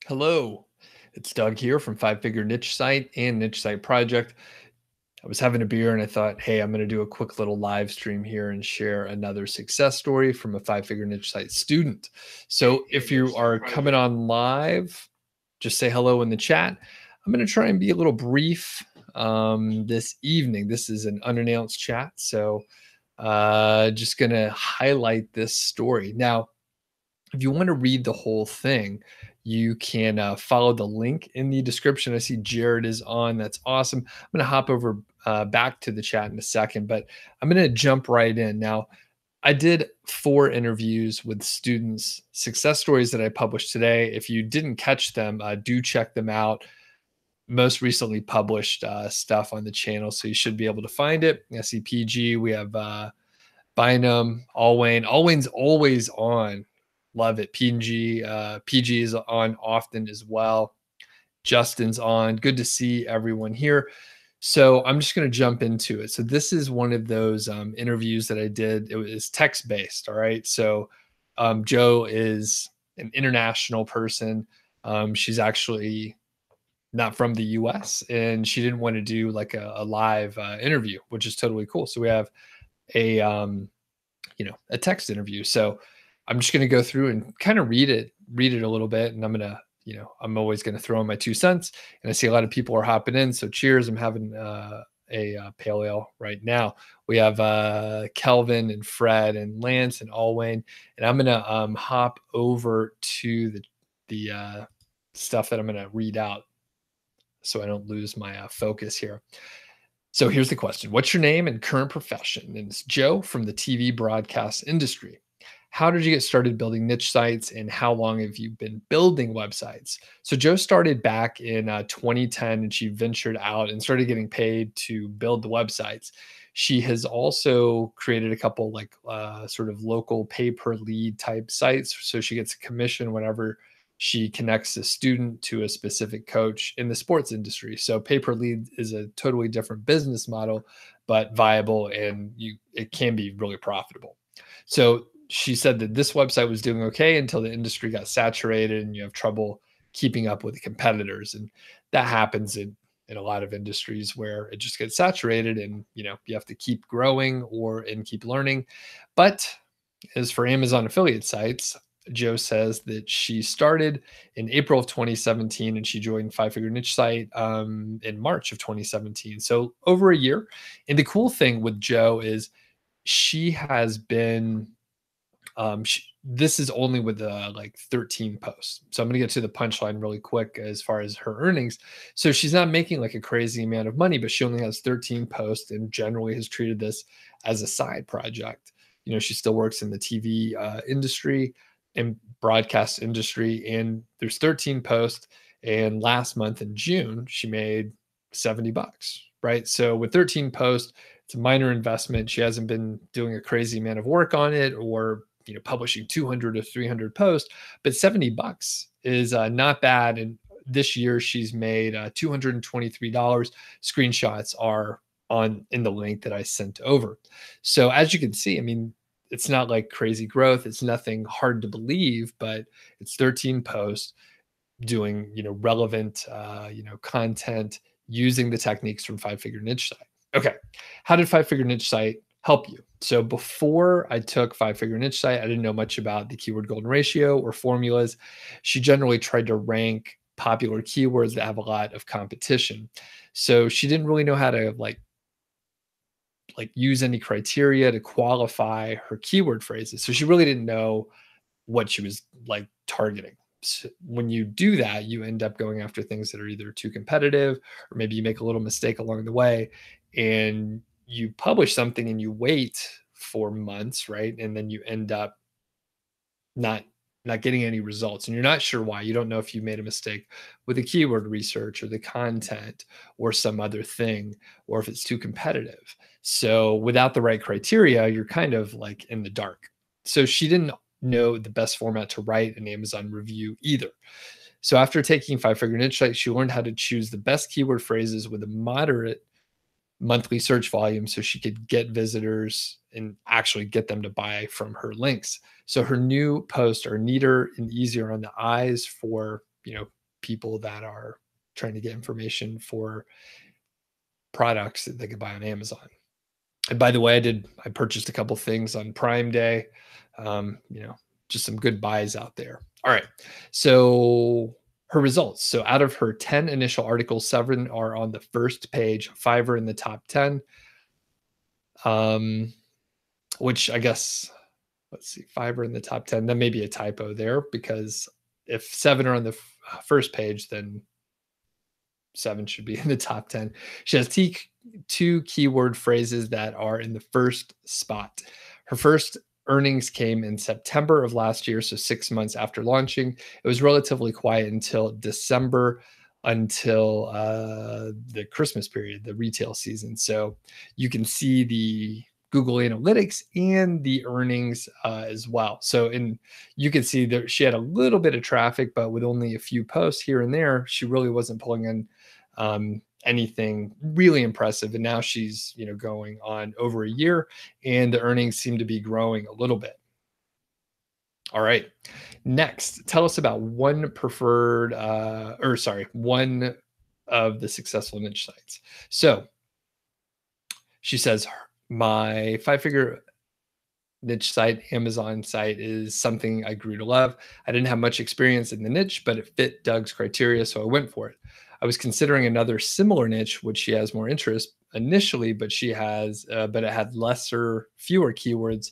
Hello, it's Doug here from Five Figure Niche Site and Niche Site Project. I was having a beer and I thought, hey, I'm going to do a quick little live stream here and share another success story from a Five Figure Niche Site student. So if you are coming on live, just say hello in the chat. I'm going to try and be a little brief this evening. This is an unannounced chat. So just going to highlight this story. Now, if you want to read the whole thing, you can follow the link in the description. I see Jared is on. That's awesome. I'm going to hop over back to the chat in a second, but I'm going to jump right in. Now, I did 4 interviews with students, success stories that I published today. If you didn't catch them, do check them out. Most recently published stuff on the channel, so you should be able to find it. I see PG. We have Bynum, Alwayne. Alwayne's always on. Love it. PG is on often as well. Justin's on. Good to see everyone here. So I'm just going to jump into it. So this is one of those interviews that I did. It was text based. All right. So Joe is an international person. She's actually not from the US and she didn't want to do like a live interview, which is totally cool. So we have a a text interview. So I'm just going to go through and kind of read it a little bit. And I'm going to, I'm always going to throw in my 2 cents. And I see a lot of people are hopping in. So cheers. I'm having a pale ale right now. We have Kelvin and Fred and Lance and Alwayne. And I'm going to hop over to the stuff that I'm going to read out so I don't lose my focus here. So here's the question. What's your name and current profession? And it's Joe from the TV broadcast industry. How did you get started building niche sites and how long have you been building websites? So Joe started back in 2010 and she ventured out and started getting paid to build the websites. She has also created a couple like sort of local pay per lead type sites. So she gets a commission whenever she connects a student to a specific coach in the sports industry. So pay per lead is a totally different business model, but viable and it can be really profitable. So she said that this website was doing okay until the industry got saturated and you have trouble keeping up with the competitors. And that happens in a lot of industries where it just gets saturated and you have to keep growing and keep learning. But as for Amazon affiliate sites, Joe says that she started in April of 2017 and she joined Five Figure Niche Site in March of 2017. So over a year. And the cool thing with Joe is she has been this is only with like 13 posts. So I'm going to get to the punchline really quick as far as her earnings. So she's not making like a crazy amount of money, but she only has 13 posts and generally has treated this as a side project. She still works in the TV industry and broadcast industry, and there's 13 posts. And last month in June, she made $70, right? So with 13 posts, it's a minor investment. She hasn't been doing a crazy amount of work on it or publishing 200 or 300 posts, but $70 is not bad. And this year she's made $223. Screenshots are in the link that I sent over. So as you can see, I mean, it's not like crazy growth. It's nothing hard to believe, but it's 13 posts doing, relevant, content using the techniques from Five Figure Niche Site. Okay. How did Five Figure Niche Site help you? So before I took Five Figure Niche Site, I didn't know much about the keyword golden ratio or formulas. She generally tried to rank popular keywords that have a lot of competition. So she didn't really know how to like use any criteria to qualify her keyword phrases. So she really didn't know what she was like targeting. So when you do that, you end up going after things that are either too competitive or maybe you make a little mistake along the way and you publish something and you wait for months, right? And then you end up not getting any results and you're not sure why. You don't know if you made a mistake with the keyword research or the content or some other thing, or if it's too competitive. So without the right criteria, you're kind of like in the dark. So she didn't know the best format to write an Amazon review either. So after taking Five Figure Niche Site, she learned how to choose the best keyword phrases with a moderate monthly search volume so she could get visitors and actually get them to buy from her links. So her new posts are neater and easier on the eyes for, people that are trying to get information for products that they could buy on Amazon. And by the way, I purchased a couple things on Prime Day. You know, just some good buys out there. All right. So her results. So out of her 10 initial articles, 7 are on the first page, 5 are in the top 10. Um, which I guess, let's see, 5 are in the top 10. That may be a typo there, because if 7 are on the first page, then 7 should be in the top 10. She has two keyword phrases that are in the first spot. Her first earnings came in September of last year, so 6 months after launching. It was relatively quiet until December, until the Christmas period, the retail season. So you can see the Google Analytics and the earnings as well. So you can see that she had a little bit of traffic, but with only a few posts here and there, she really wasn't pulling in anything really impressive. And now she's, going on over a year, and the earnings seem to be growing a little bit. All right. Next, tell us about one of the successful niche sites. So she says, my 5-figure niche site, Amazon site, is something I grew to love. I didn't have much experience in the niche, but it fit Doug's criteria, so I went for it. I was considering another similar niche, which she has more interest initially, but it had fewer keywords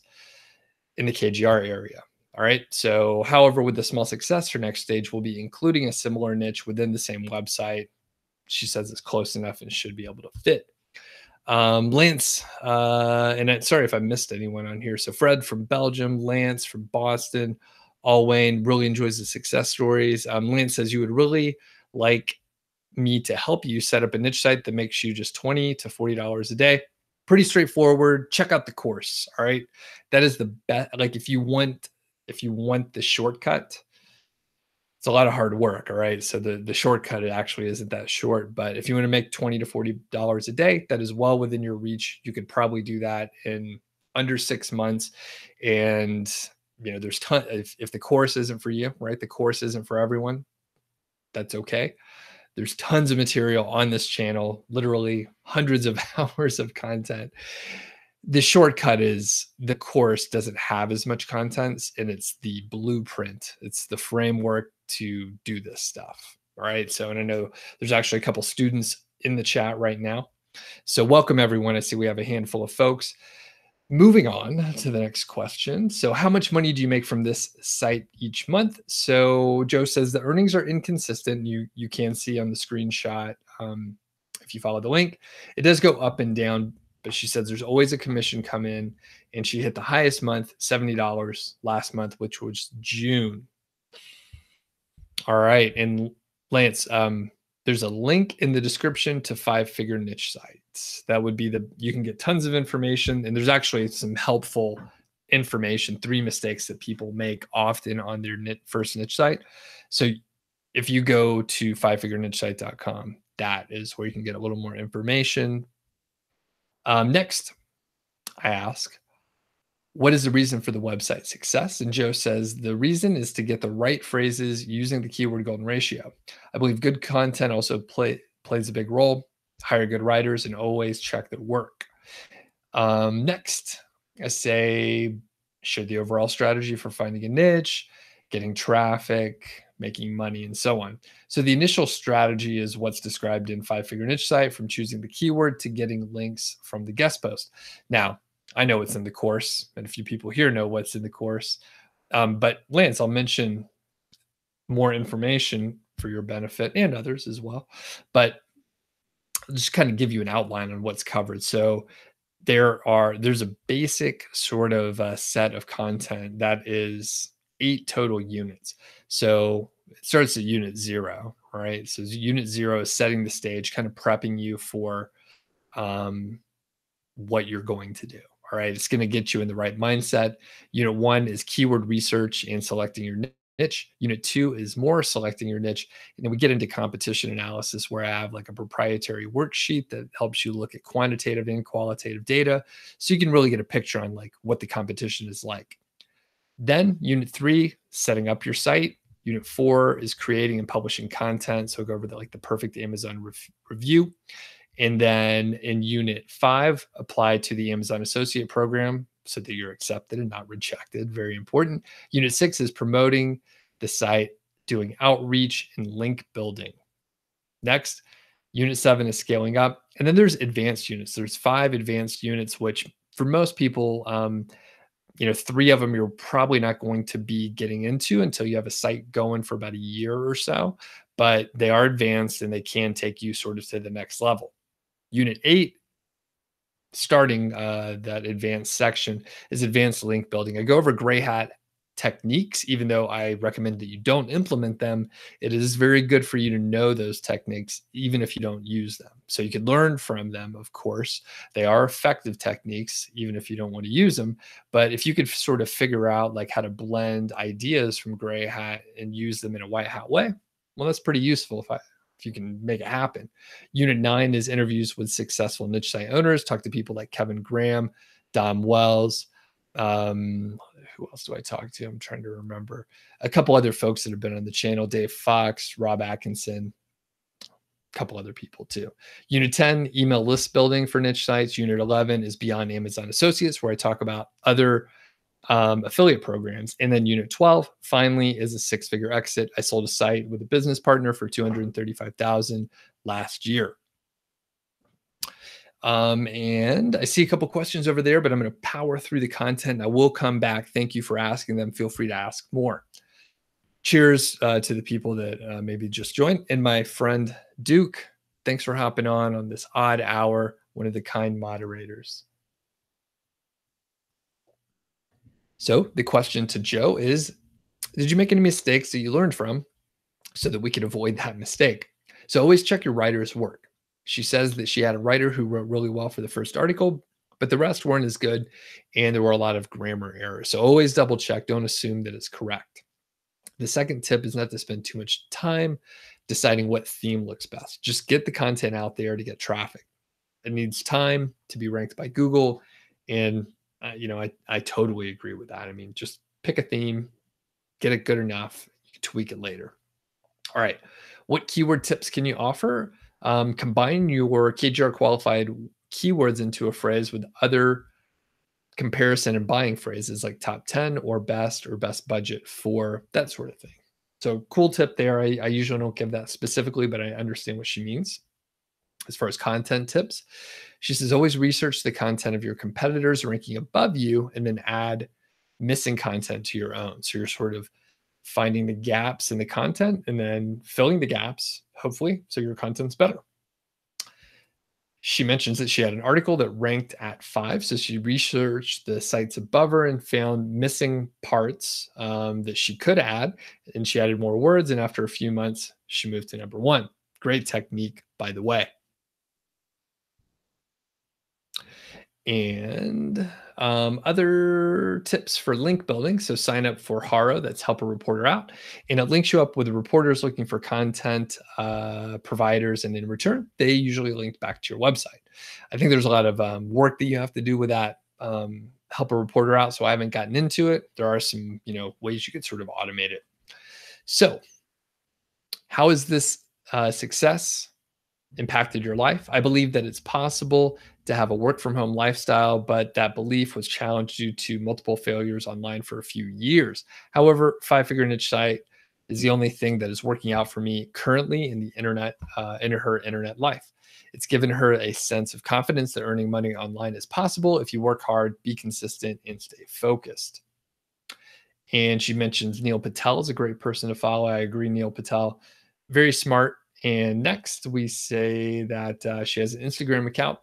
in the KGR area. All right. So, however, with the small success, her next stage will be including a similar niche within the same website. She says it's close enough and should be able to fit. Lance, sorry if I missed anyone on here. So Fred from Belgium, Lance from Boston, Wayne really enjoys the success stories. Lance says, you would really like me to help you set up a niche site that makes you just $20 to $40 a day. Pretty straightforward. Check out the course. All right. That is the best. Like if you want the shortcut, it's a lot of hard work. All right. So the shortcut, it actually isn't that short, but if you want to make $20 to $40 a day, that is well within your reach. You could probably do that in under 6 months. And there's if the course isn't for you, right? The course isn't for everyone. That's okay. There's tons of material on this channel, literally hundreds of hours of content. The shortcut is the course doesn't have as much content, and it's the blueprint. It's the framework to do this stuff. All right. So, and I know there's actually a couple students in the chat right now. So welcome everyone. I see we have a handful of folks. Moving on to the next question. So how much money do you make from this site each month? So Joe says the earnings are inconsistent. You can see on the screenshot, if you follow the link, it does go up and down, but she says there's always a commission come in, and she hit the highest month, $70 last month, which was June. All right. And Lance, there's a link in the description to 5-figure niche sites. That would be you can get tons of information, and there's actually some helpful information, 3 mistakes that people make often on their first niche site. So if you go to 5figurenichesite.com, that is where you can get a little more information. Next, I ask, what is the reason for the website success? And Joe says, the reason is to get the right phrases using the keyword golden ratio. I believe good content also plays a big role. Hire good writers and always check their work. Next, I say, share the overall strategy for finding a niche, getting traffic, making money, and so on. So the initial strategy is what's described in 5-figure niche site, from choosing the keyword to getting links from the guest post. Now, I know what's in the course, and a few people here know what's in the course. But Lance, I'll mention more information for your benefit and others as well. But I'll just kind of give you an outline on what's covered. So there's a basic sort of set of content that is 8 total units. So it starts at unit 0, right? So unit 0 is setting the stage, kind of prepping you for what you're going to do. All right. It's going to get you in the right mindset. Unit 1 is keyword research and selecting your niche. Unit 2 is more selecting your niche. And then we get into competition analysis, where I have like a proprietary worksheet that helps you look at quantitative and qualitative data, so you can really get a picture on like what the competition is like. Then unit 3, setting up your site. Unit 4 is creating and publishing content. So go over the perfect Amazon review. And then in Unit 5, apply to the Amazon Associate Program so that you're accepted and not rejected. Very important. Unit 6 is promoting the site, doing outreach and link building. Next, Unit 7 is scaling up. And then there's advanced units. There's 5 advanced units, which for most people, 3 of them you're probably not going to be getting into until you have a site going for about a year or so. But they are advanced and they can take you sort of to the next level. Unit 8, starting that advanced section, is advanced link building. I go over gray hat techniques, even though I recommend that you don't implement them. It is very good for you to know those techniques, even if you don't use them. So you can learn from them, of course. They are effective techniques, even if you don't want to use them. But if you could sort of figure out how to blend ideas from gray hat and use them in a white hat way, well, that's pretty useful if you can make it happen. Unit 9 is interviews with successful niche site owners. Talk to people like Kevin Graham, Dom Wells. Who else do I talk to? I'm trying to remember. A couple other folks that have been on the channel: Dave Fox, Rob Atkinson, a couple other people too. Unit 10, email list building for niche sites. Unit 11 is Beyond Amazon Associates, where I talk about other affiliate programs. And then Unit 12, finally, is a 6-figure exit. I sold a site with a business partner for $235,000 last year. And I see a couple questions over there, but I'm going to power through the content. I will come back. Thank you for asking them. Feel free to ask more. Cheers to the people that maybe just joined. And my friend Duke, thanks for hopping on this odd hour, one of the kind moderators. So the question to Joe is, did you make any mistakes that you learned from so that we could avoid that mistake? So always check your writer's work. She says that she had a writer who wrote really well for the first article, but the rest weren't as good, and there were a lot of grammar errors. So always double check. Don't assume that it's correct. The second tip is not to spend too much time deciding what theme looks best. Just get the content out there to get traffic. It needs time to be ranked by Google, and I totally agree with that. I mean, just pick a theme, get it good enough, you can tweak it later. All right, what keyword tips can you offer? Combine your KGR qualified keywords into a phrase with other comparison and buying phrases like top 10 or best budget for that sort of thing. So cool tip there. I usually don't give that specifically, but I understand what she means. As far as content tips, she says, always research the content of your competitors ranking above you and then add missing content to your own. So you're sort of finding the gaps in the content and then filling the gaps, hopefully, so your content's better. She mentions that she had an article that ranked at 5. So she researched the sites above her and found missing parts that she could add. And she added more words. And after a few months, she moved to number 1. Great technique, by the way. And other tips for link building. So sign up for Haro, that's Help a Reporter Out. And it links you up with reporters looking for content providers. And in return, they usually link back to your website. I think there's a lot of work that you have to do with that. Help a Reporter Out. So I haven't gotten into it. There are some, ways you could sort of automate it. So how is this success impacted your life? I believe that it's possible to have a work from home lifestyle, but that belief was challenged due to multiple failures online for a few years. However, 5-figure niche site is the only thing that is working out for me currently in the internet, in her internet life. It's given her a sense of confidence that earning money online is possible if you work hard, be consistent, and stay focused. And she mentions Neil Patel is a great person to follow. I agree, Neil Patel, very smart. And next, we say that she has an Instagram account.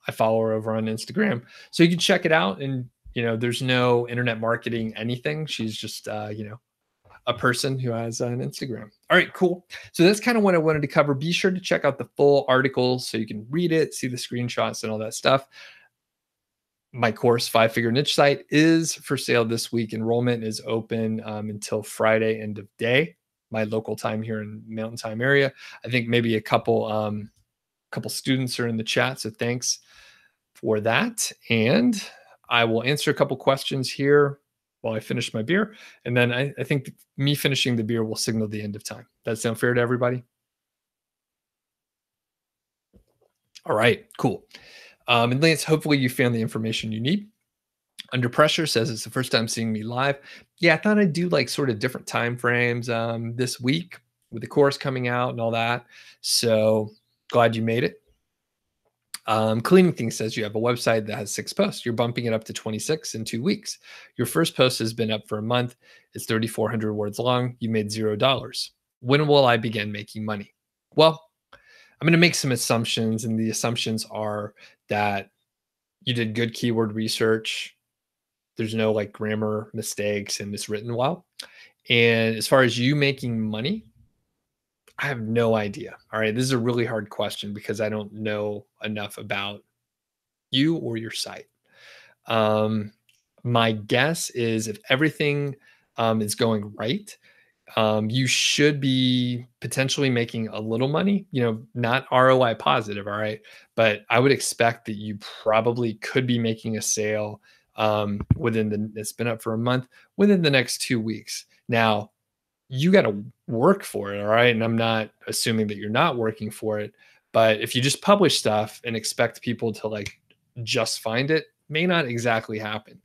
I follow her over on Instagram. So you can check it out. And, there's no internet marketing anything. She's just, a person who has an Instagram. All right, cool. So that's kind of what I wanted to cover. Be sure to check out the full article so you can read it, see the screenshots and all that stuff. My course, 5-figure niche site, is for sale this week. Enrollment is open until Friday, end of day, my local time here in Mountain Time area. I think maybe a couple students are in the chat, so thanks for that. And I will answer a couple questions here. while I finish my beer. And then I think me finishing the beer will signal the end of time. That sound fair to everybody? All right, cool. And Lance, hopefully you found the information you need. Under Pressure says it's the first time seeing me live. Yeah, I thought I'd do like sort of different time frames this week with the course coming out and all that. So glad you made it. Cleaning Things says you have a website that has 6 posts. You're bumping it up to 26 in 2 weeks. Your first post has been up for a month. It's 3,400 words long. You made $0. When will I begin making money? Well, I'm going to make some assumptions, and the assumptions are that you did good keyword research. There's no like grammar mistakes and it's written well. And as far as you making money, I have no idea. All right. This is a really hard question because I don't know enough about you or your site. Um, my guess is if everything is going right, you should be potentially making a little money, not ROI positive. All right. But I would expect that you probably could be making a sale it's been up for a month within the next 2 weeks. Now, you got to work for it. All right. And I'm not assuming that you're not working for it. But if you just publish stuff and expect people to like just find it, may not exactly happen.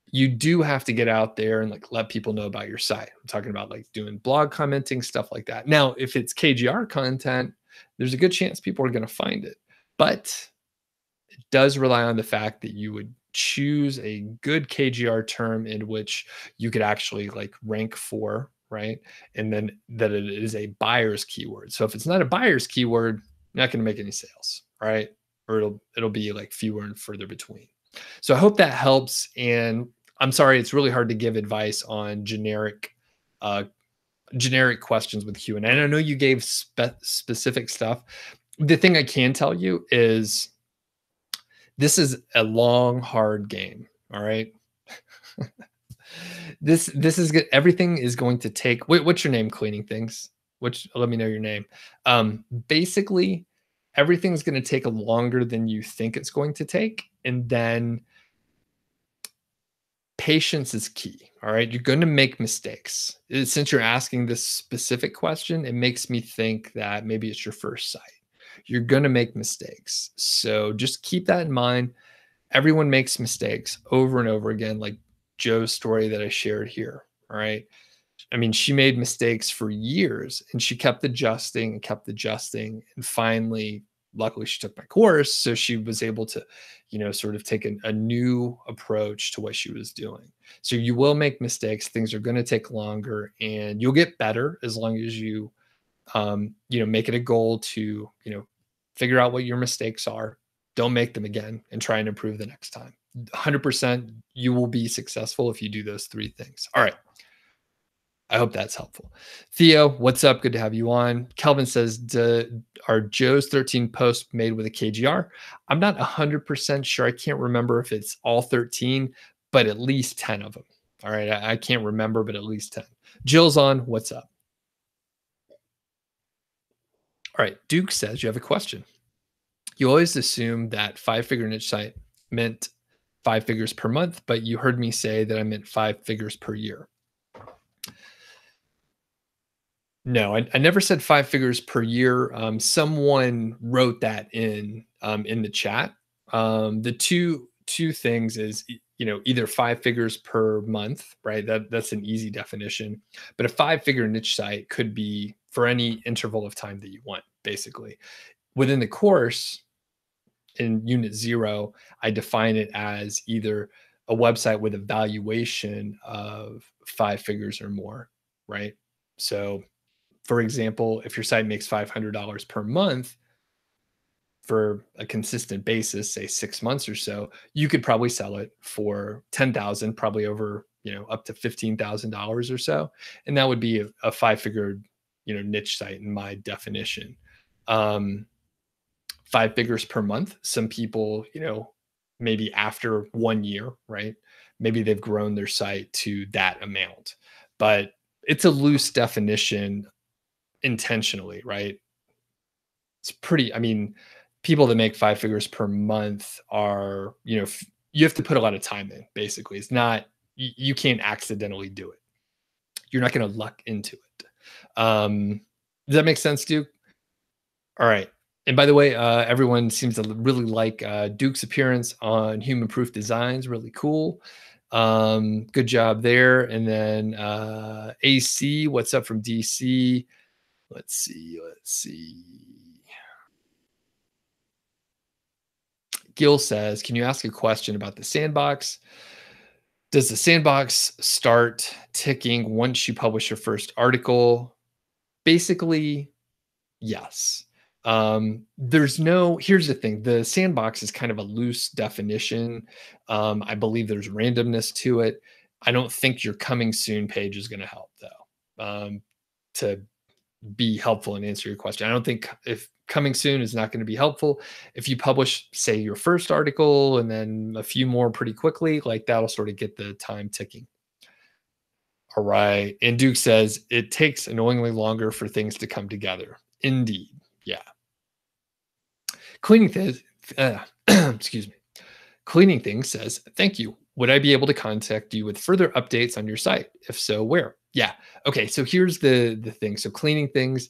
You do have to get out there and like let people know about your site. I'm talking about like doing blog commenting, stuff like that. Now, if it's KGR content, there's a good chance people are going to find it. But it does rely on the fact that you would choose a good KGR term in which you could actually like rank for, right? And then that it is a buyer's keyword. So if it's not a buyer's keyword, you're not going to make any sales, right? Or it'll be like fewer and further between. So I hope that helps. And I'm sorry, it's really hard to give advice on uh, generic questions with Q&A. And I know you gave specific stuff. The thing I can tell you is this is a long, hard game. All right. This is good. Everything is going to take. Wait, what's your name? Cleaning Things. Which let me know your name. Basically, everything's going to take longer than you think it's going to take, and then patience is key. All right. You're going to make mistakes. Since you're asking this specific question, it makes me think that maybe it's your first site. You're going to make mistakes. So just keep that in mind. Everyone makes mistakes over and over again, like Joe's story that I shared here. All right. I mean, she made mistakes for years and she kept adjusting and kept adjusting. And finally, luckily, she took my course. So she was able to, sort of take a new approach to what she was doing. So you will make mistakes. Things are going to take longer and you'll get better as long as you, make it a goal to, figure out what your mistakes are. Don't make them again and try and improve the next time. 100% you will be successful if you do those 3 things. All right. I hope that's helpful. Theo, what's up? Good to have you on. Kelvin says, are Joe's 13 posts made with a KGR? I'm not 100% sure. I can't remember if it's all 13, but at least 10 of them. All right. I can't remember, but at least 10. Jill's on. What's up? All right. Duke says, you have a question. You always assume that 5-figure niche site meant 5 figures per month, but you heard me say that I meant 5 figures per year. No, I never said 5 figures per year. Someone wrote that in the chat. The two things is either 5 figures per month, right? That's an easy definition. But a 5-figure niche site could be for any interval of time that you want, basically. Within the course, in unit 0, I define it as either a website with a valuation of 5 figures or more, right? So for example, if your site makes $500 per month for a consistent basis, say 6 months or so, you could probably sell it for 10,000, probably over, up to $15,000 or so. And that would be a 5-figure, niche site in my definition. 5 figures per month. Some people, maybe after 1 year, right? Maybe they've grown their site to that amount, but it's a loose definition intentionally, right? It's pretty, I mean, people that make 5 figures per month are, you have to put a lot of time in, basically. It's not, you can't accidentally do it. You're not going to luck into it. Does that make sense, Duke? All right. And by the way, everyone seems to really like Duke's appearance on Human Proof Designs. Really cool. Good job there. And then AC, what's up from DC? Let's see. Let's see. Gil says, can you ask a question about the sandbox? Does the sandbox start ticking once you publish your first article? Basically, yes. Here's the thing, the sandbox is kind of a loose definition. I believe there's randomness to it. I don't think your coming soon page is going to help though. To be helpful and answer your question. I don't think if coming soon is not going to be helpful. If you publish, say, your first article and then a few more pretty quickly, like that'll sort of get the time ticking. All right. And Duke says it takes annoyingly longer for things to come together. Indeed. Yeah. Cleaning things, excuse me. Cleaning things says, thank you. Would I be able to contact you with further updates on your site? If so, where? Yeah. Okay. So here's the thing. So cleaning things,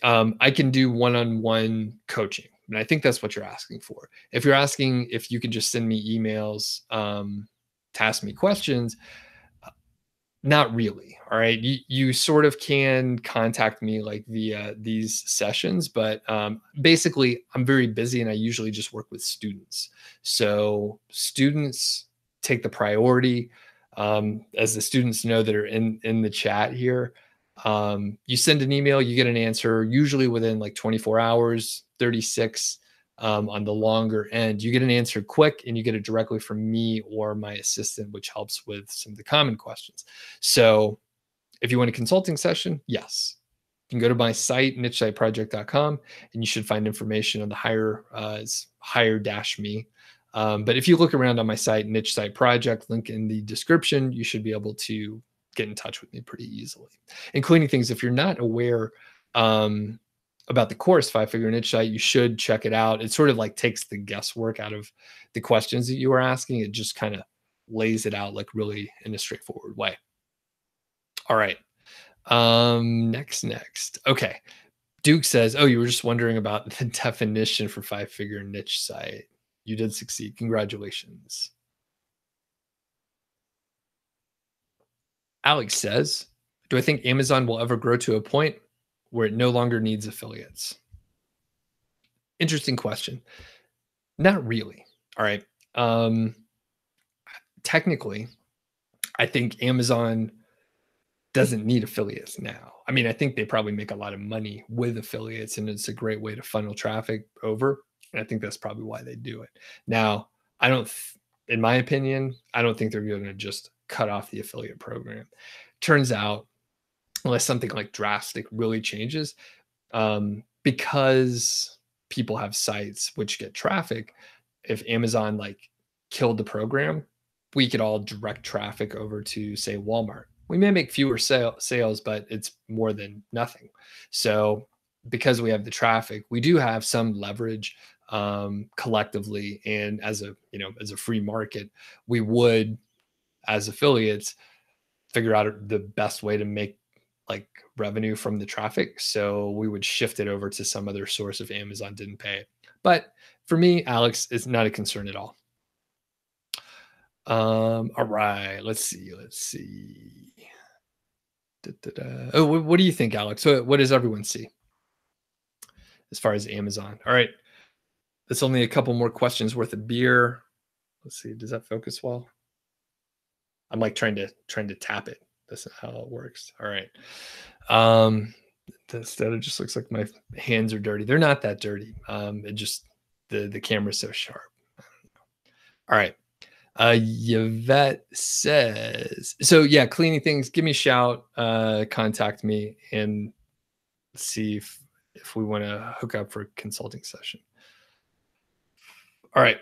I can do one-on-one coaching. And I think that's what you're asking for. If you're asking if you can just send me emails to ask me questions, not really. All right. You sort of can contact me like via these sessions, but basically I'm very busy and I usually just work with students. So students take the priority. As the students know that are in the chat here, you send an email, you get an answer usually within like 24 hours, 36 on the longer end. You get an answer quick and you get it directly from me or my assistant, which helps with some of the common questions. So if you want a consulting session, yes. You can go to my site, nichesiteproject.com, and you should find information on the hire-me. But if you look around on my site, Niche Site Project, link in the description, you should be able to get in touch with me pretty easily. Including things, if you're not aware about the course, 5-Figure Niche Site, you should check it out. It sort of like takes the guesswork out of the questions that you were asking. It just kind of lays it out like really in a straightforward way. All right. Next. Okay. Duke says, oh, you were just wondering about the definition for 5-Figure Niche Site. You did succeed. Congratulations. Alex says, do I think Amazon will ever grow to a point where it no longer needs affiliates? Interesting question. Not really. All right. Technically, I think Amazon doesn't need affiliates now. I mean, I think they probably make a lot of money with affiliates and it's a great way to funnel traffic over. And I think that's probably why they do it. Now, in my opinion, I don't think they're going to just cut off the affiliate program. Turns out, unless something like drastic really changes, because people have sites which get traffic, if Amazon like killed the program, we could all direct traffic over to, say, Walmart. We may make fewer sales, but it's more than nothing. So because we have the traffic, we do have some leverage collectively. And as a free market, we would, as affiliates, figure out the best way to make like revenue from the traffic. So we would shift it over to some other source if Amazon didn't pay it. But for me, Alex, it's not a concern at all. All right, let's see. Oh, what do you think, Alex? What does everyone see as far as Amazon? All right, that's only a couple more questions worth of beer. Let's see. Does that focus well? I'm like trying to tap it. That's not how it works. All right. Instead, it just looks like my hands are dirty. They're not that dirty. It just the camera's so sharp. All right. Yvette says, so yeah, cleaning things, give me a shout, contact me and see if we want to hook up for a consulting session. All right.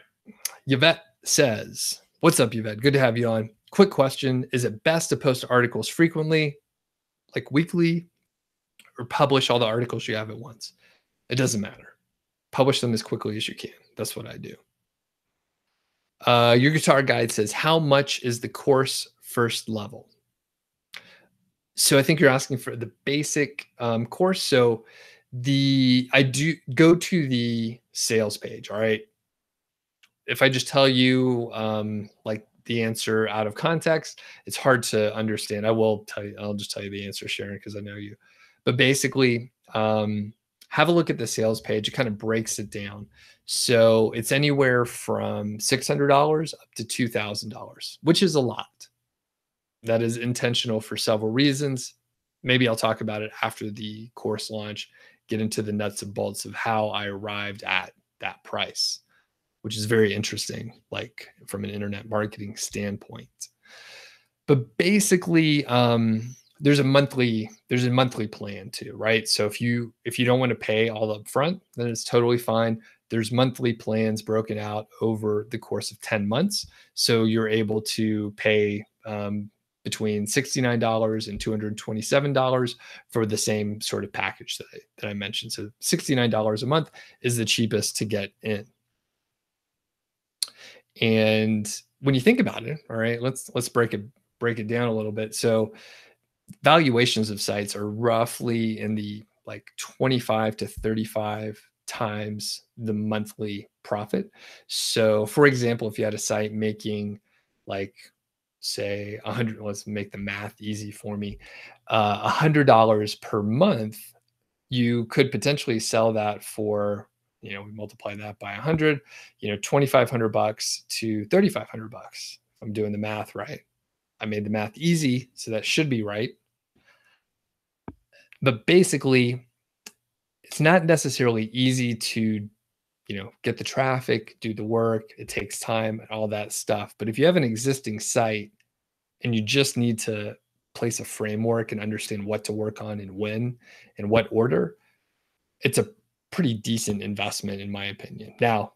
Yvette says, what's up, Yvette? Good to have you on. Quick question. Is it best to post articles frequently, like weekly, or publish all the articles you have at once? It doesn't matter. Publish them as quickly as you can. That's what I do. Your guitar guide says, how much is the course first level? So I think you're asking for the basic course. So I do go to the sales page. All right. If I just tell you like the answer out of context, it's hard to understand. I will tell you, I'll just tell you the answer, Sharon, because I know you. But basically, have a look at the sales page. It kind of breaks it down. So it's anywhere from $600 up to $2,000, which is a lot. That is intentional for several reasons. Maybe I'll talk about it after the course launch, get into the nuts and bolts of how I arrived at that price, which is very interesting, like from an internet marketing standpoint. But basically, there's a monthly plan too, right? So if you don't want to pay all up front, then it's totally fine. There's monthly plans broken out over the course of 10 months. So you're able to pay between $69 and $227 for the same sort of package that I mentioned. So $69 a month is the cheapest to get in. And when you think about it, all right, let's break it down a little bit. So valuations of sites are roughly in the like 25 to 35 times the monthly profit. So for example, if you had a site making like say 100, let's make the math easy for me, $100 per month, you could potentially sell that for, we multiply that by 100, 2,500 bucks to 3,500 bucks. I'm doing the math right. I made the math easy, so that should be right. But basically, it's not necessarily easy to, get the traffic, do the work. It takes time and all that stuff. But if you have an existing site and you just need to place a framework and understand what to work on and when and what order, it's a pretty decent investment in my opinion. Now,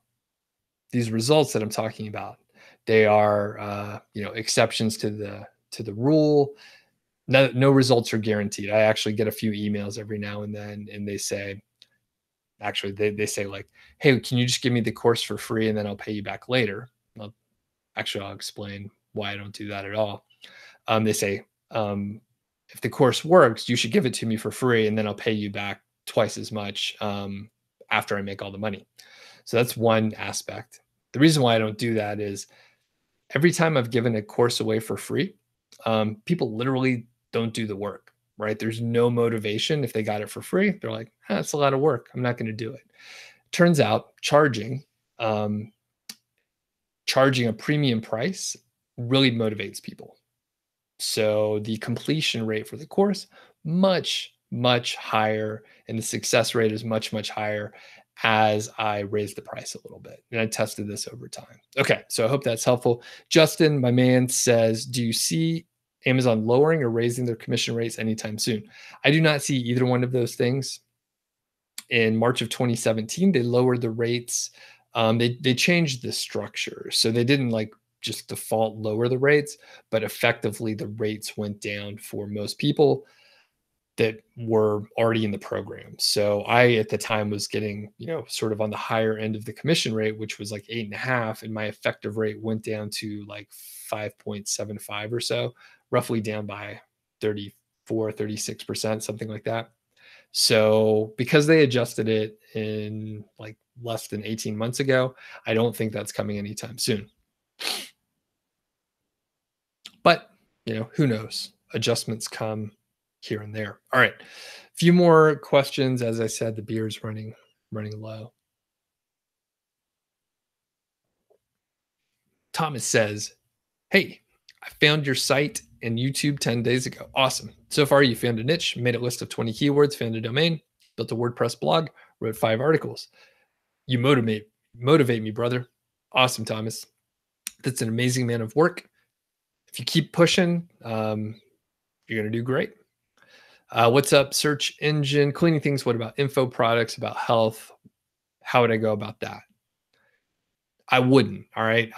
these results that I'm talking about, they are exceptions to the rule. No results are guaranteed. I actually get a few emails every now and then, and they say, actually, they say like, "Hey, can you just give me the course for free and then I'll pay you back later?" Well, actually, I'll explain why I don't do that at all. They say, if the course works, you should give it to me for free, and then I'll pay you back twice as much after I make all the money. So that's one aspect. The reason why I don't do that is every time I've given a course away for free, people literally don't do the work, right? There's no motivation if they got it for free. They're like, that's a lot of work. I'm not going to do it. Turns out um, charging a premium price really motivates people. So the completion rate for the course, much, much higher. And the success rate is much, much higher as I raise the price a little bit. And I tested this over time. Okay. So I hope that's helpful. Justin, my man, says, do you see Amazon lowering or raising their commission rates anytime soon? I do not see either one of those things. In March of 2017, they lowered the rates. They changed the structure. So they didn't like just default lower the rates, but effectively the rates went down for most people that were already in the program. So I, at the time, was getting, sort of on the higher end of the commission rate, which was like 8.5. And my effective rate went down to like 5.75 or so, roughly down by 34, 36%, something like that. So because they adjusted it in like less than 18 months ago, I don't think that's coming anytime soon. But, who knows? Adjustments come here and there. All right. A few more questions. As I said, the beer's running low. Thomas says, "Hey, I found your site and YouTube 10 days ago. Awesome. So far, you found a niche, made a list of 20 keywords, found a domain, built a WordPress blog, wrote 5 articles. You motivate me, brother. Awesome, Thomas. That's an amazing amount of work. If you keep pushing, you're going to do great. What's up, search engine cleaning things? What about info products, about health? How would I go about that? I wouldn't. All right.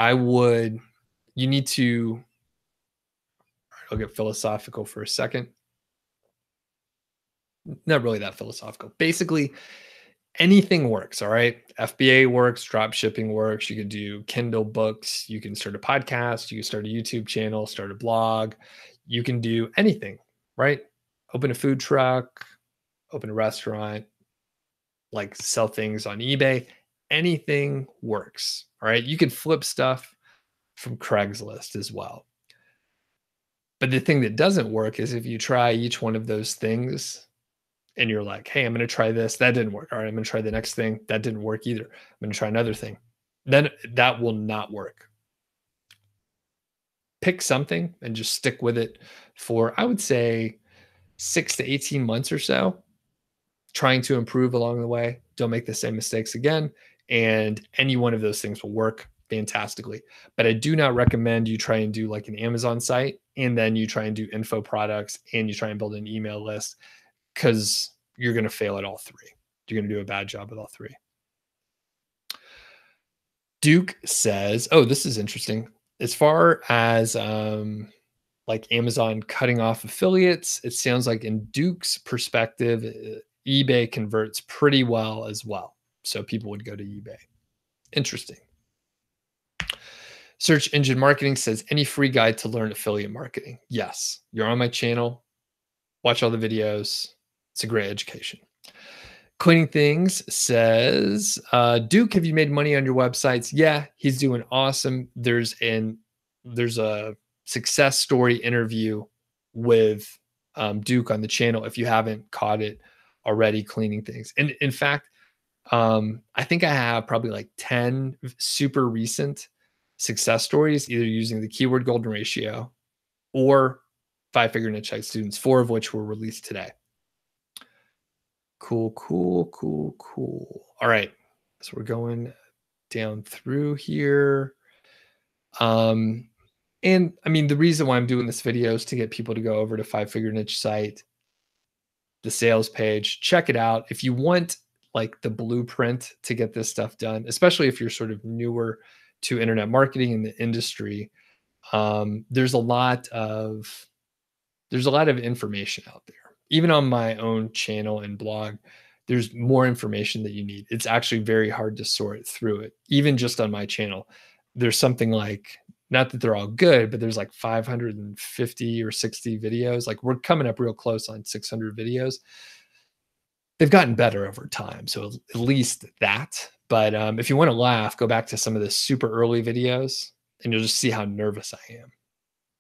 You need to, I'll get philosophical for a second. Not really that philosophical. Basically, Anything works, all right? FBA works, drop shipping works. You could do Kindle books, you can start a podcast, you can start a YouTube channel, start a blog. You can do anything, right? Open a food truck, open a restaurant, like sell things on eBay. Anything works, all right? You could flip stuff from Craigslist as well. But the thing that doesn't work is if you try each one of those things and you're like, "Hey, I'm gonna try this. That didn't work. All right, I'm gonna try the next thing. That didn't work either. I'm gonna try another thing." Then that will not work. Pick something and just stick with it for, I would say, 6 to 18 months or so, trying to improve along the way. Don't make the same mistakes again, and any one of those things will work fantastically. But I do not recommend you try and do like an Amazon site and then you try and do info products and you try and build an email list, because you're going to fail at all three. You're going to do a bad job with all three. Duke says, "Oh, this is interesting. As far as like Amazon cutting off affiliates, it sounds like in Duke's perspective, eBay converts pretty well as well. So people would go to eBay. Interesting." Search Engine Marketing says, "Any free guide to learn affiliate marketing?" Yes. You're on my channel. Watch all the videos. It's a great education. Cleaning Things says, "Duke, have you made money on your websites?" Yeah, he's doing awesome. There's a success story interview with Duke on the channel. If you haven't caught it already, Cleaning Things. And in fact, I think I have probably like 10 super recent success stories, either using the keyword golden ratio or five figure niche site students, 4 of which were released today. Cool, cool, cool, cool. All right. So we're going down through here. Um, and I mean, the reason why I'm doing this video is to get people to go over to Five Figure Niche Site, the sales page, check it out. If you want like the blueprint to get this stuff done, especially if you're sort of newer to internet marketing in the industry, there's a lot of information out there. Even on my own channel and blog, there's more information that you need. It's actually very hard to sort through it. Even just on my channel, there's something like, not that they're all good, but there's like 550 or 60 videos. Like we're coming up real close on 600 videos. They've gotten better over time. So at least that. But if you want to laugh, go back to some of the super early videos and you'll just see how nervous I am.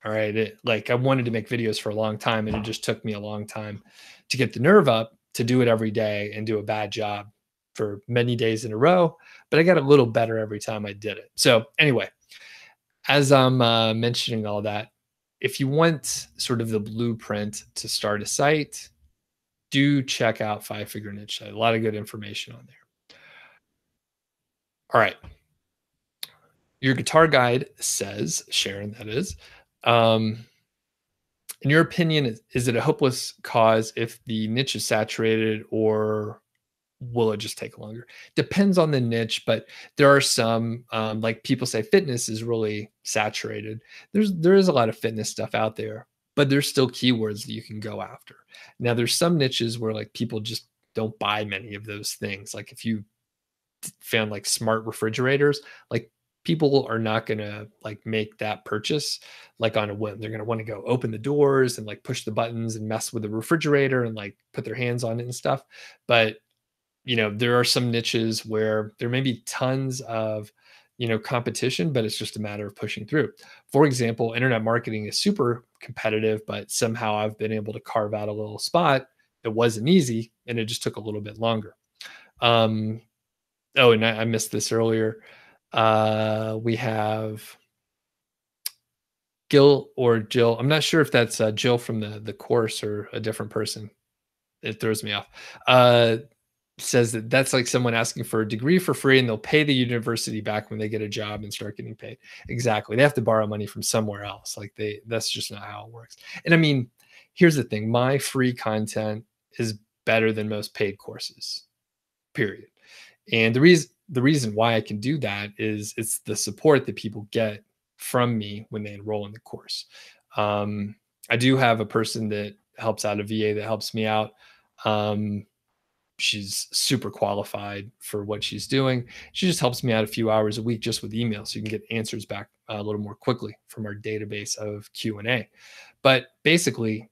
All right. Like I wanted to make videos for a long time and it just took me a long time to get the nerve up to do it every day and do a bad job for many days in a row. But I got a little better every time I did it. So anyway, as I'm mentioning all that, if you want sort of the blueprint to start a site, do check out Five Figure Niche Site. A lot of good information on there. All right. Your guitar guide says, Sharon, that is, in your opinion, is it a hopeless cause if the niche is saturated, or will it just take longer? Depends on the niche, but there are some, like people say fitness is really saturated. There is a lot of fitness stuff out there, but there's still keywords that you can go after. Now there's some niches where like people just don't buy many of those things. Like if you found like smart refrigerators, like people are not going to like make that purchase like on a whim. They're going to want to go open the doors and like push the buttons and mess with the refrigerator and like put their hands on it and stuff. But there are some niches where there may be tons of competition, but it's just a matter of pushing through. For example, internet marketing is super competitive, but somehow I've been able to carve out a little spot. It wasn't easy and it just took a little bit longer. Oh, and I missed this earlier. We have Gil or Jill. I'm not sure if that's Jill from the course or a different person. It throws me off. Says that that's like someone asking for a degree for free and they'll pay the university back when they get a job and start getting paid. Exactly. They have to borrow money from somewhere else. Like that's just not how it works. And I mean, here's the thing. My free content is better than most paid courses, period. And the reason why I can do that is it's the support that people get from me when they enroll in the course. I do have a person that helps out, a VA that helps me out. she's super qualified for what she's doing. She just helps me out a few hours a week just with email, so you can get answers back a little more quickly from our database of Q&A. But basically,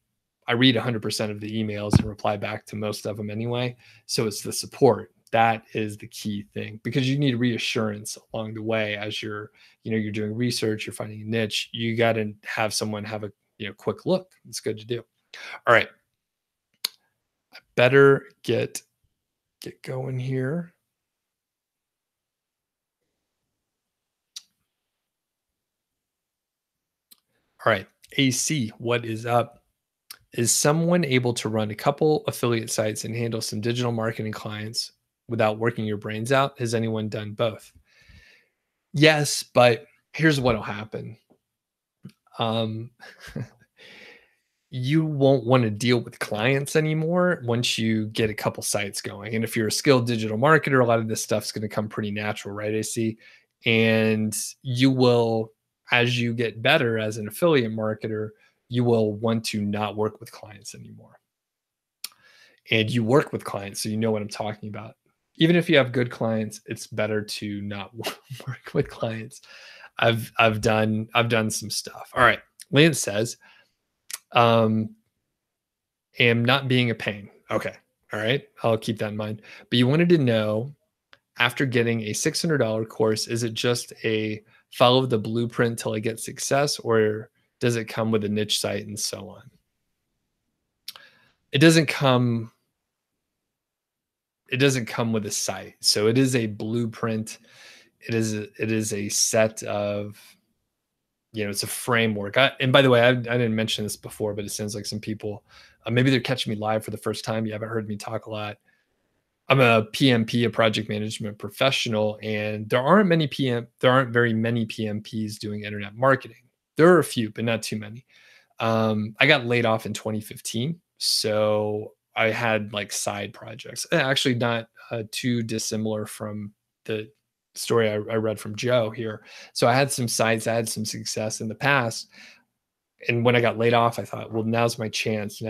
I read 100% of the emails and reply back to most of them anyway. So it's the support that is the key thing, because you need reassurance along the way as you're doing research, you're finding a niche. You got to have someone have a quick look. It's good to do. All right, better get going here. All right, AC, what is up? Is someone able to run a couple affiliate sites and handle some digital marketing clients without working your brains out? Has anyone done both? Yes, but here's what'll happen. Um, you won't want to deal with clients anymore once you get a couple sites going. And if you're a skilled digital marketer, a lot of this stuff's going to come pretty natural, right? AC. And you will, as you get better as an affiliate marketer, you will want to not work with clients anymore. And you work with clients, so you know what I'm talking about. Even if you have good clients, it's better to not work with clients. I've done some stuff. All right. Lance says, um, am not being a pain. Okay. All right. I'll keep that in mind. But you wanted to know, after getting a $600 course, is it just a follow the blueprint till I get success, or does it come with a niche site and so on? It doesn't come it doesn't come with a site. So it is a blueprint. It is a set of, it's a framework. And by the way, I didn't mention this before, but it sounds like some people, maybe they're catching me live for the first time. You haven't heard me talk a lot. I'm a PMP, a project management professional, and there aren't very many PMPs doing internet marketing. There are a few, but not too many. I got laid off in 2015, so I had like side projects. Actually, not too dissimilar from the story I read from Joe here. So I had some sites, I had some success in the past, and when I got laid off, I thought, well, now's my chance.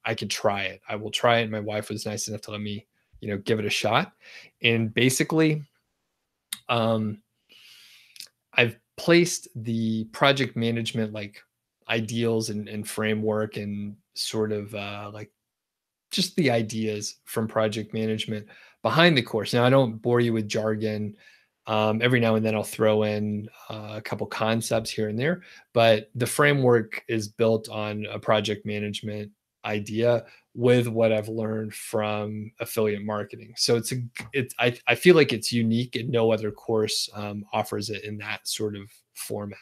I could try it. I will try it. My wife was nice enough to let me, give it a shot. And basically, um, I've placed the project management like ideals and framework and sort of like just the ideas from project management behind the course. Now, I don't bore you with jargon. Every now and then I'll throw in a couple concepts here and there, but the framework is built on a project management idea with what I've learned from affiliate marketing. So I feel like it's unique, and no other course offers it in that sort of format,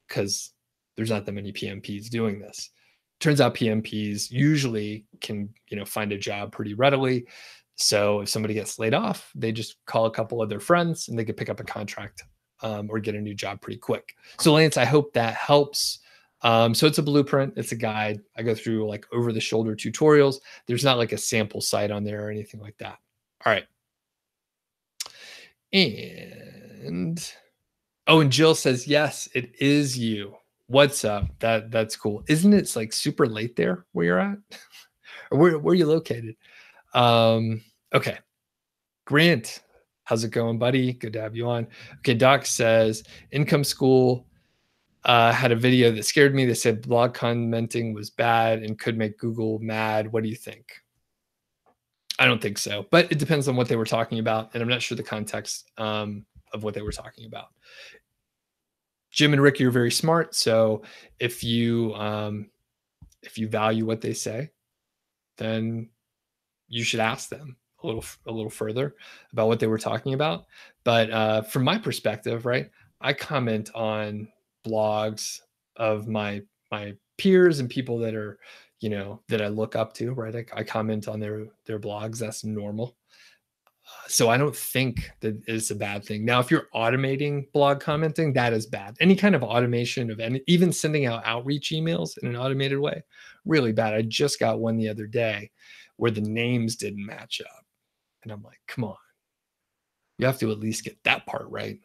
because there's not that many PMPs doing this. Turns out PMPs usually can, find a job pretty readily. So if somebody gets laid off, they just call a couple of their friends and they could pick up a contract, or get a new job pretty quick. So Lance, I hope that helps. So it's a blueprint, it's a guide. I go through like over the shoulder tutorials. There's not like a sample site on there or anything like that. All right. And and Jill says, yes, it is you. What's up? That's cool. Isn't it like super late there where you're at? Or where are you located? Okay. Grant, how's it going, buddy? Good to have you on. Okay, Doc says Income School had a video that scared me. They said blog commenting was bad and could make Google mad. What do you think? I don't think so, but it depends on what they were talking about, and I'm not sure the context of what they were talking about. Jim and Ricky are very smart, so if you value what they say, then you should ask them a little further about what they were talking about. But from my perspective, right, I comment on blogs of my peers and people that are, that I look up to, right? I comment on their blogs. That's normal. So I don't think that it's a bad thing. Now, if you're automating blog commenting, that is bad. Any kind of automation of any, even sending out outreach emails in an automated way, really bad. I just got one the other day where the names didn't match up. And I'm like, come on, you have to at least get that part right.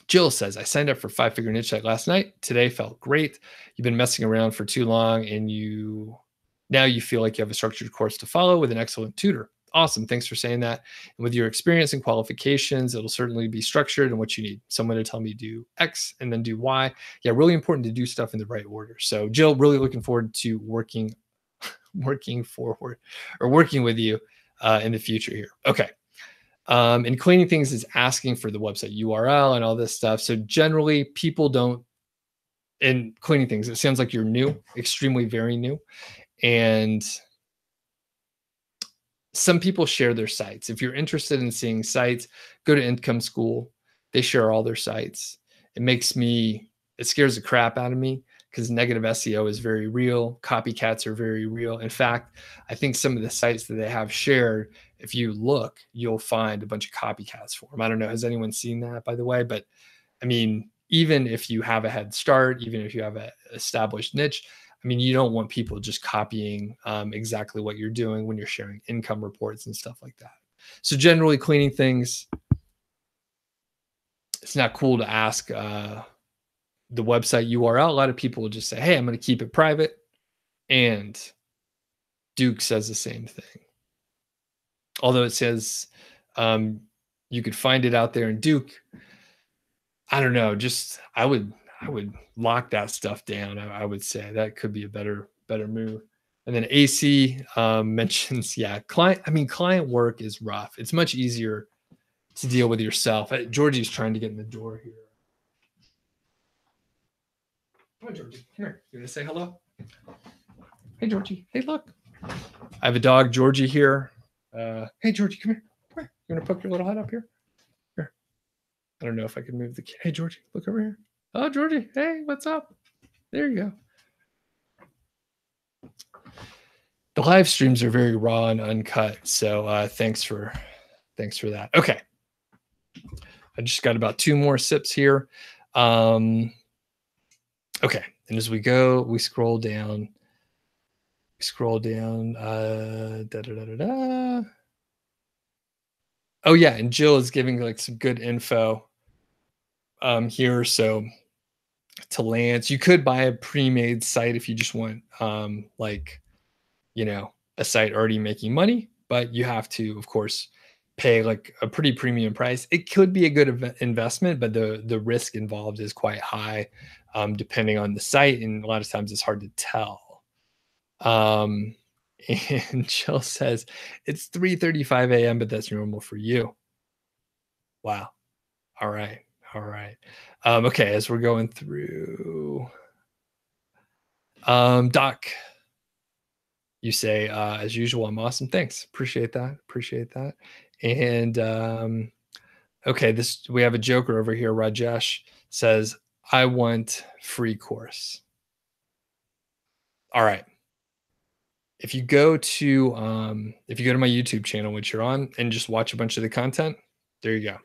Jill says, I signed up for 5-figure niche site last night. Today felt great. You've been messing around for too long and you Now you feel like you have a structured course to follow with an excellent tutor. Awesome. Thanks for saying that. And with your experience and qualifications, it'll certainly be structured and what you need. Someone to tell me do X and then do Y. Yeah, really important to do stuff in the right order. So Jill, really looking forward to working forward or working with you in the future here. Okay. And cleaning things is asking for the website URL and all this stuff. So generally people don't in cleaning things, it sounds like you're new, extremely very new. And some people share their sites. If you're interested in seeing sites, go to Income School. They share all their sites. It scares the crap out of me because negative SEO is very real. Copycats are very real. In fact, I think some of the sites that they have shared, if you look, you'll find a bunch of copycats for them. I don't know. Has anyone seen that, by the way? But I mean, even if you have a head start, even if you have an established niche, I mean, you don't want people just copying exactly what you're doing when you're sharing income reports and stuff like that. So generally cleaning things, it's not cool to ask the website URL. A lot of people will just say, hey, I'm going to keep it private. And Duke says the same thing. Although it says you could find it out there in Duke. I don't know. Just I would lock that stuff down. I would say that could be a better move. And then AC mentions, yeah, client work is rough. It's much easier to deal with yourself. Georgie's trying to get in the door here. Come on, Georgie. Come here. You want to say hello? Hey, Georgie. Hey, look. I have a dog, Georgie, here. Hey, Georgie, come here. Come here. You want to poke your little head up here? Here. I don't know if I can move the. Hey, Georgie, look over here. Oh, Georgie. Hey, what's up? There you go. The live streams are very raw and uncut, so thanks for that. Okay, I just got about 2 more sips here. Okay, and as we go, we scroll down. Oh yeah, and Jill is giving like some good info here. So to Lance, you could buy a pre-made site if you just want like, you know, a site already making money, but you have to, of course, pay like a pretty premium price. It could be a good investment, but the risk involved is quite high, depending on the site, and a lot of times it's hard to tell. And Jill says it's 3:35 a.m., but that's normal for you. Wow. All right. Okay, as we're going through, Doc, you say, as usual, I'm awesome. Thanks. Appreciate that. And okay, we have a joker over here. Rajesh says, I want free course. All right. If you go to my YouTube channel, which you're on, and just watch a bunch of the content, there you go.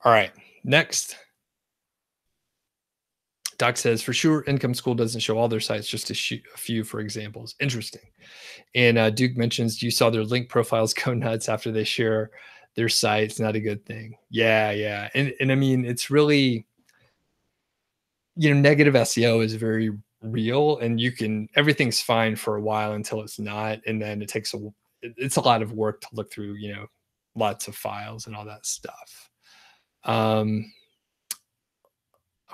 All right. Next. Doc says, for sure, Income School doesn't show all their sites, just a few for examples. Interesting. And Duke mentions you saw their link profiles go nuts after they share their sites. Not a good thing. Yeah. And I mean, it's really, negative SEO is very real, and everything's fine for a while until it's not. And then it's a lot of work to look through, lots of files and all that stuff. All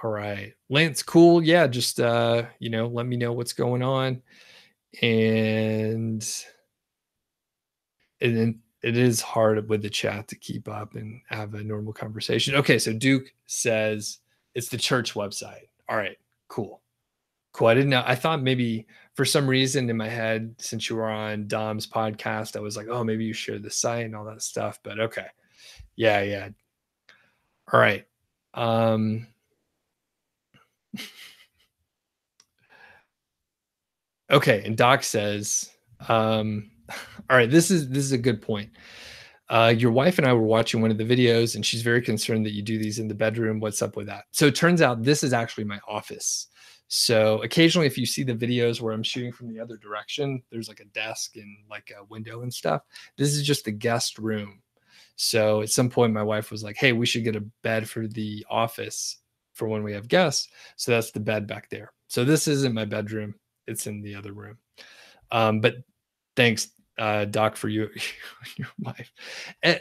right. Lance, cool. Yeah, just let me know what's going on. And then it is hard with the chat to keep up and have a normal conversation. Okay, so Duke says it's the church website. All right, cool. I didn't know. I thought maybe for some reason in my head, since you were on Dom's podcast, I was like, oh, maybe you shared the site and all that stuff. But okay. Yeah. All right. Okay, and Doc says, all right, this is a good point. Your wife and I were watching one of the videos, and she's very concerned that you do these in the bedroom. What's up with that? So it turns out this is actually my office. So occasionally, if you see the videos where I'm shooting from the other direction, there's like a desk and like a window and stuff. This is just the guest room. So at some point, my wife was like, hey, we should get a bed for the office for when we have guests. So that's the bed back there. So this isn't my bedroom. It's in the other room. But thanks, Doc, for you, your wife.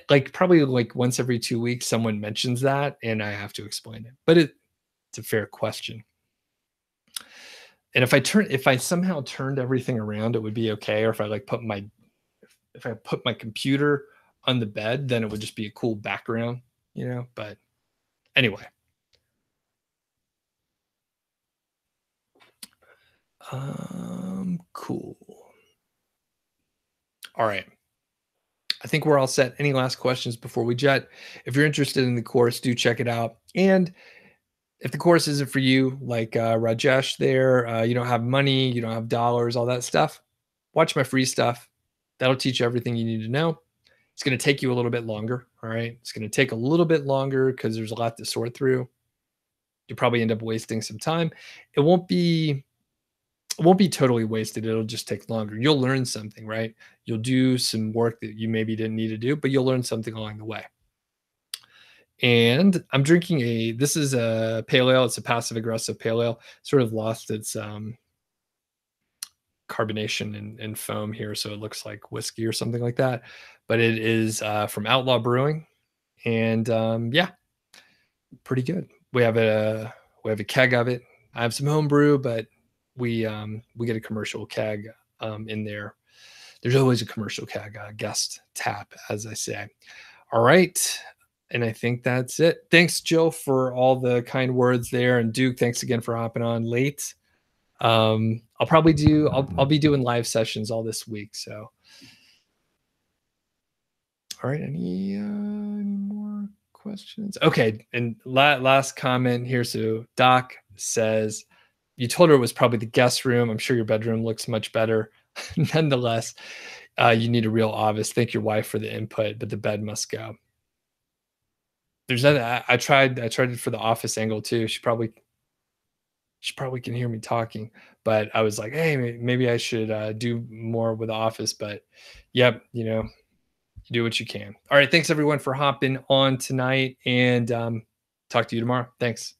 Like probably like once every 2 weeks, someone mentions that, and I have to explain it. But it's a fair question. And if I somehow turned everything around, it would be okay. Or if I like if I put my computer on the bed, then it would just be a cool background. But anyway, cool. All right. I think we're all set. Any last questions before we jet? If you're interested in the course, do check it out. And if the course isn't for you, like Rajesh there, you don't have money, you don't have dollars, all that stuff, watch my free stuff. That'll teach you everything you need to know. It's going to take you a little bit longer. All right. It's going to take a little bit longer because there's a lot to sort through. You'll probably end up wasting some time. It won't be it won't be totally wasted. It'll just take longer. You'll learn something, right? You'll do some work that you maybe didn't need to do, but you'll learn something along the way. And I'm drinking this is a pale ale. It's a passive aggressive pale ale. Sort of lost its carbonation and foam here, so it looks like whiskey or something like that. But it is from Outlaw Brewing, and yeah, pretty good. We have a keg of it. I have some home brew, but we get a commercial keg in there. There's always a commercial keg, guest tap, as I say. All right. And I think that's it. Thanks, Jill, for all the kind words there. And Duke, thanks again for hopping on late. I'll be doing live sessions all this week. So, all right. Any more questions? Okay. And last comment here. So Doc says, you told her it was probably the guest room. I'm sure your bedroom looks much better. Nonetheless, you need a real office. Thank your wife for the input, but the bed must go. There's that. I tried it for the office angle too. She probably can hear me talking, but I was like, hey, maybe I should do more with the office. But yep, you do what you can. All right, thanks everyone for hopping on tonight, and talk to you tomorrow. Thanks.